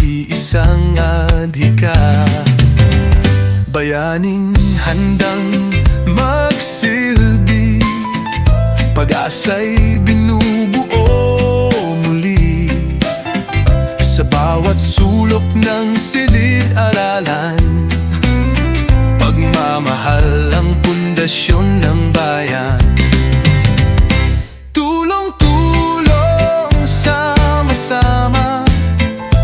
iisang adhika, bayaning handang magsilbi, pag-asa'y binubuo muli. Sa bawat sulok ng silid-aralan, pagmamahal ang pundasyon ng bayan. Tulong-tulong, sama-sama,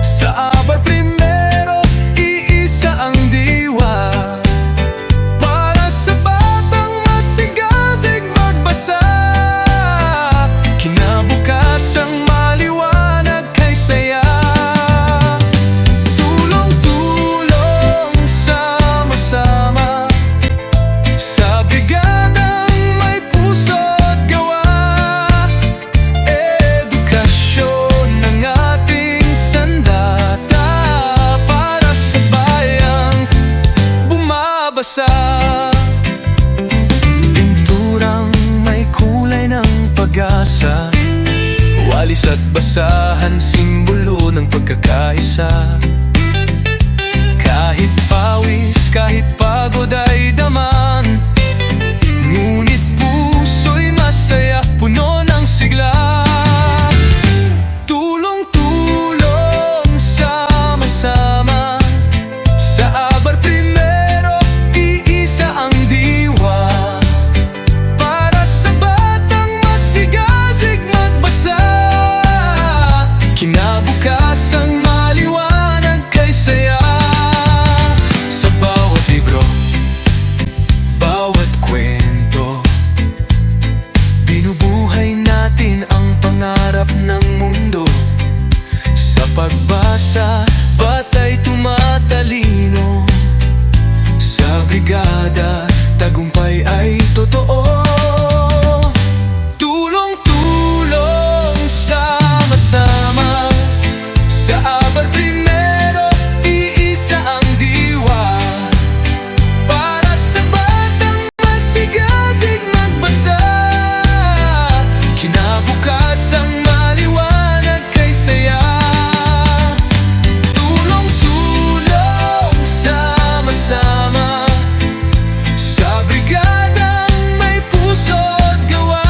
sa Abad Primero, iisa ang diwa. Para sa batang masigasig magbasa, kinabukasang maliwanag kay saya. Tulong-tulong, sama-sama, sa brigadang may puso't gawa. Edukasyon ng ating sandata, para sa bayang bumabasa. Pinturang may kulay ng pag-asa, walis at basahan, simbolo ng pagkakaisa. Kahit pawis, kahit pagod ay daman, ngunit puso'y masaya, puno ng sigla. Tulong-tulong, sama-sama, sa Abad Primero, iisa ang diwa. Para sa batang masigasig magbasa, kinabukasang maliwanag kay saya. Sa bawat libro, bawat kwento, binubuhay natin ang pangarap ng mundo. Sa pagbasa, batay tumatalino. Sa brigada, tagumpay ay totoo. Tulong-tulong, sama-sama, sa Abad Primero, iisa ang diwa. Para sa batang masigasig magbasa, kinabukasang maliwanag kay saya. Tulong-tulong, sama-sama, sa brigadang may puso't gawa.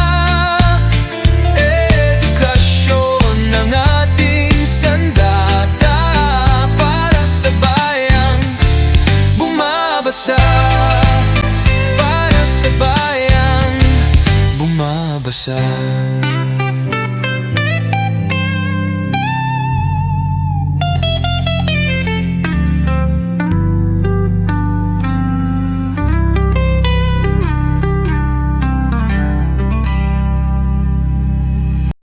Edukasyon ng ating sandata, para sa bayang bumabasa. Para sa bayang bumabasa.